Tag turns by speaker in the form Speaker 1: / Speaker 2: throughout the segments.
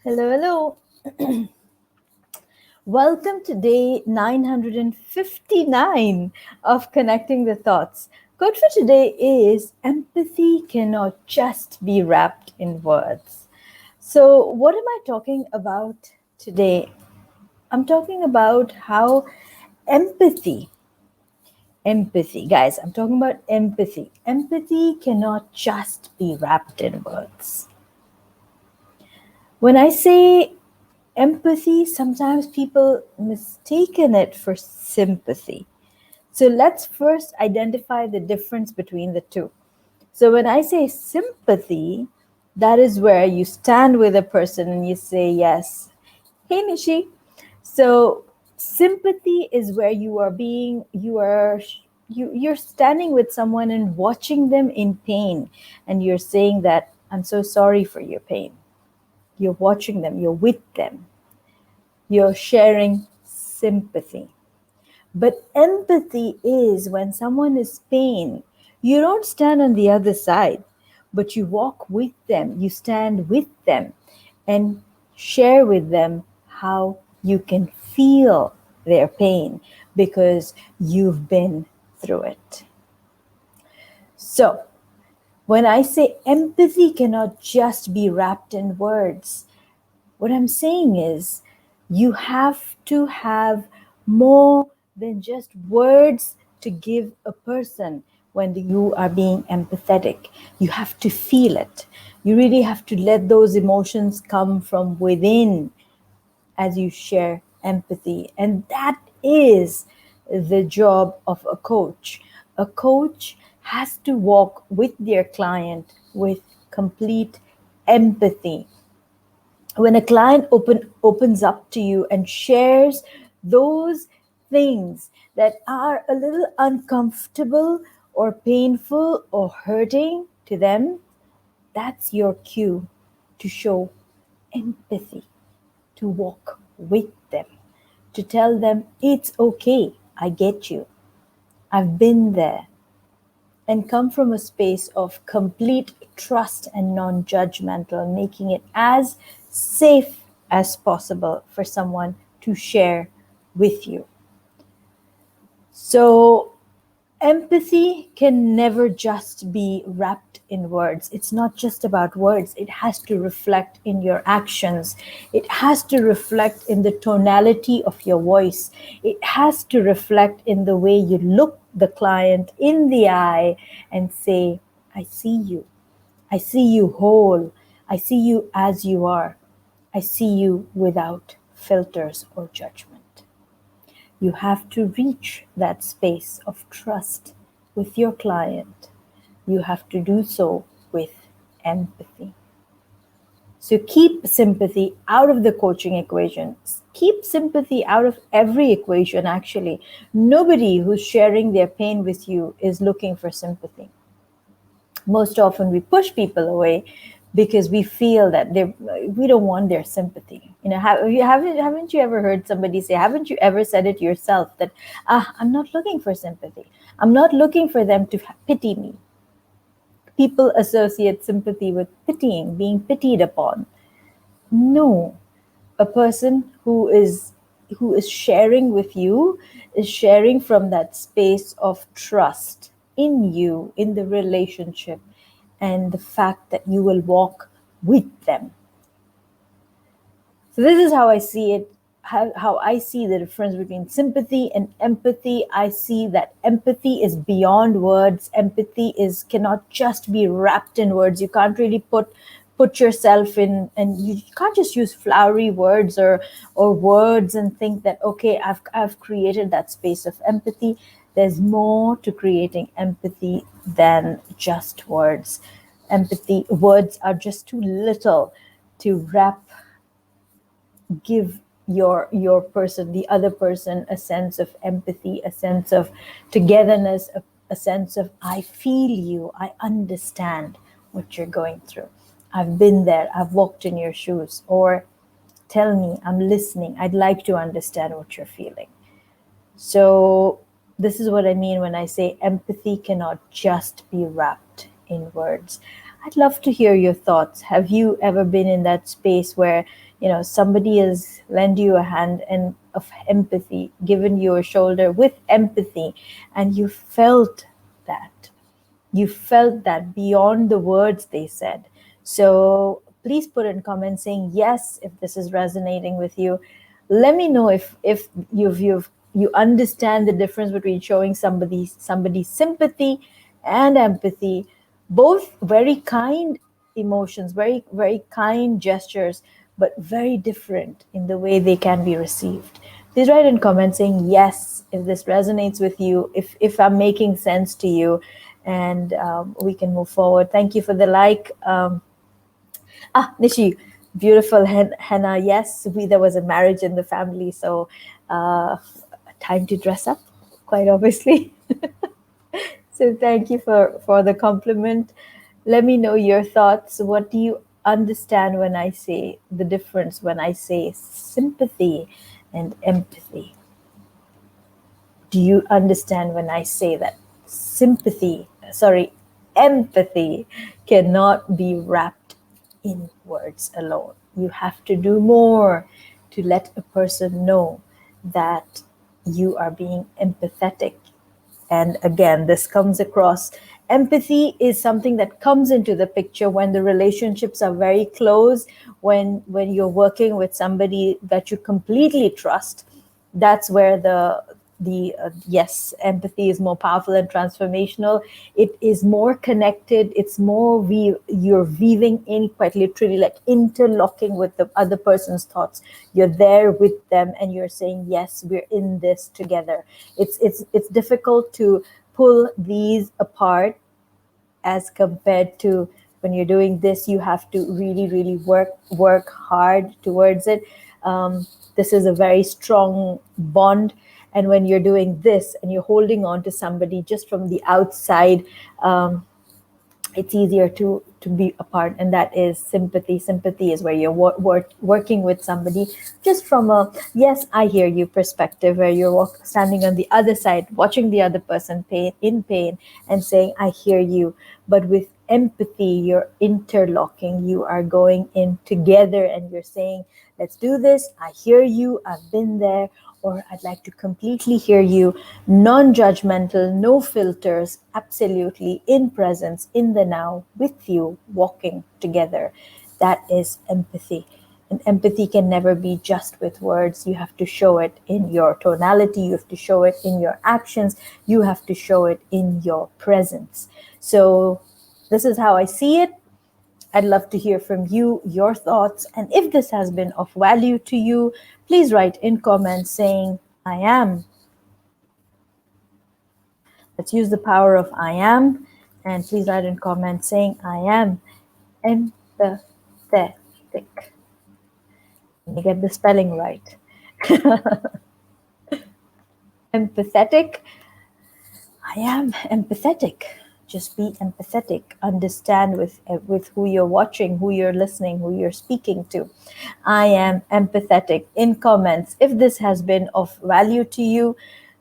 Speaker 1: Hello, hello. Welcome to day 959 of Connecting the Thoughts. Quote for today is empathy cannot just be wrapped in words. So, what am I talking about today? I'm talking about how empathy, guys, I'm talking about empathy. Empathy cannot just be wrapped in words. When I say empathy, sometimes people mistaken it for sympathy. So let's first identify the difference between the two. So when I say sympathy, that is where you stand with a person and you say, yes, hey Nishi. So sympathy is where you're standing with someone and watching them in pain, and you're saying that I'm so sorry for your pain. You're watching them, you're with them, you're sharing sympathy. But empathy is when someone is pain, you don't stand on the other side, but you walk with them, you stand with them and share with them how you can feel their pain because you've been through it. So, when I say empathy cannot just be wrapped in words, what I'm saying is you have to have more than just words to give a person when you are being empathetic. You have to feel it. You really have to let those emotions come from within as you share empathy. And that is the job of a coach. A coach has to walk with their client with complete empathy. When a client opens up to you and shares those things that are a little uncomfortable or painful or hurting to them, that's your cue to show empathy, to walk with them, to tell them it's okay, I get you, I've been there, and come from a space of complete trust and non judgmental, making it as safe as possible for someone to share with you. So, empathy can never just be wrapped in words. It's not just about words, it has to reflect in your actions, it has to reflect in the tonality of your voice, it has to reflect in the way you look the client in the eye and say, I see you. I see you whole. I see you as you are. I see you without filters or judgment. You have to reach that space of trust with your client. You have to do so with empathy. So keep sympathy out of the coaching equation. Keep sympathy out of every equation, actually. Nobody who's sharing their pain with you is looking for sympathy. Most often we push people away because we feel that we don't want their sympathy. Haven't you ever heard somebody say, haven't you ever said it yourself, that I'm not looking for sympathy, I'm not looking for them to pity me. People associate sympathy with pitying, being pitied upon. No, a person who is sharing with you is sharing from that space of trust in you, in the relationship, and the fact that you will walk with them. So this is how I see it, how I see the difference between sympathy and empathy. I see that empathy is beyond words. Empathy cannot just be wrapped in words. You can't really put yourself in, and you can't just use flowery words or words and think that, okay, I've created that space of empathy. There's more to creating empathy than just words. Empathy words are just too little to give your person, the other person, a sense of empathy, a sense of togetherness, a sense of I feel you, I understand what you're going through, I've been there, I've walked in your shoes, or tell me, I'm listening, I'd like to understand what you're feeling. So this is what I mean when I say empathy cannot just be wrapped in words. I'd love to hear your thoughts. Have you ever been in that space where somebody has lent you a hand and of empathy, given you a shoulder with empathy, and that you felt that beyond the words they said. So please put in comments saying yes if this is resonating with you. Let me know if you understand the difference between showing somebody sympathy and empathy. Both very kind emotions, very very kind gestures, but very different in the way they can be received. Please write in comments saying yes if this resonates with you, if I'm making sense to you, and we can move forward. Thank you for the like. Nishi, beautiful henna. Yes, there was a marriage in the family, so time to dress up, quite obviously. So thank you for the compliment. Let me know your thoughts. What do you understand when I say the difference when I say sympathy and empathy? Do you understand when I say that empathy cannot be wrapped in words alone? You have to do more to let a person know that you are being empathetic. And again, this comes across. Empathy is something that comes into the picture when the relationships are very close, when you're working with somebody that you completely trust. That's where the yes, empathy is more powerful and transformational. It is more connected. It's more you're weaving in, quite literally, like interlocking with the other person's thoughts. You're there with them and you're saying, yes, we're in this together. It's difficult to pull these apart as compared to when you're doing this. You have to really really work hard towards it. This is a very strong bond, and when you're doing this and you're holding on to somebody just from the outside, it's easier to be apart. And that is sympathy is where you're working with somebody just from a yes, I hear you perspective, where you're standing on the other side, watching the other person in pain and saying, I hear you. But with empathy, you're interlocking, you are going in together and you're saying, let's do this, I hear you, I've been there, or I'd like to completely hear you, non-judgmental, no filters, absolutely in presence, in the now, with you, walking together. That is empathy. And empathy can never be just with words. You have to show it in your tonality, you have to show it in your actions, you have to show it in your presence. So this is how I see it. I'd love to hear from you, your thoughts. And if this has been of value to you, please write in comments saying, I am. Let's use the power of I am. And please write in comments saying, I am empathetic. Let me get the spelling right. Empathetic. I am empathetic. Just be empathetic. Understand with who you're watching, who you're listening, who you're speaking to. I am empathetic. In comments, if this has been of value to you,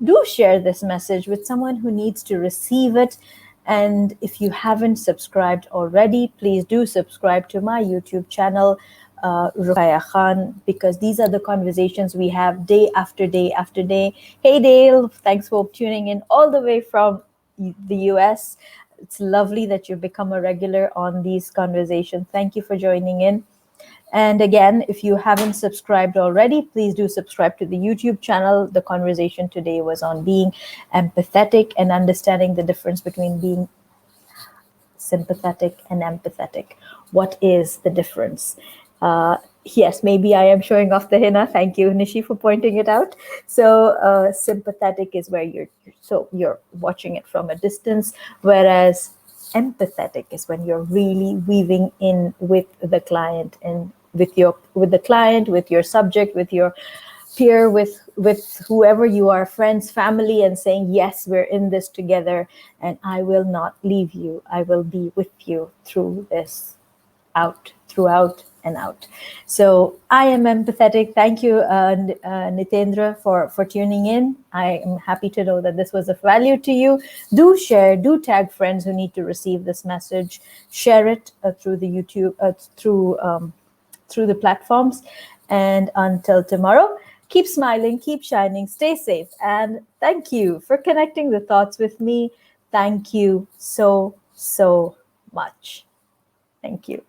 Speaker 1: do share this message with someone who needs to receive it. And if you haven't subscribed already, please do subscribe to my YouTube channel, Ruqya Khan, because these are the conversations we have day after day after day. Hey Dale, thanks for tuning in all the way from the US. It's lovely that you've become a regular on these conversations. Thank you for joining in. And again, if you haven't subscribed already, please do subscribe to the YouTube channel. The conversation today was on being empathetic and understanding the difference between being sympathetic and empathetic. What is the difference? Yes, maybe I am showing off the henna. Thank you, Nishi, for pointing it out. So sympathetic is where you're watching it from a distance, whereas empathetic is when you're really weaving in with the client and with the client, with your subject, with your peer, with whoever you are, friends, family, and saying, yes, we're in this together and I will not leave you. I will be with you through this, throughout and out. So I am empathetic. Thank you, Nitendra, for tuning in. I am happy to know that this was of value to you. Do share, do tag friends who need to receive this message. Share it through the YouTube, through the platforms. And until tomorrow, keep smiling, keep shining, stay safe. And thank you for connecting the thoughts with me. Thank you so, so much. Thank you.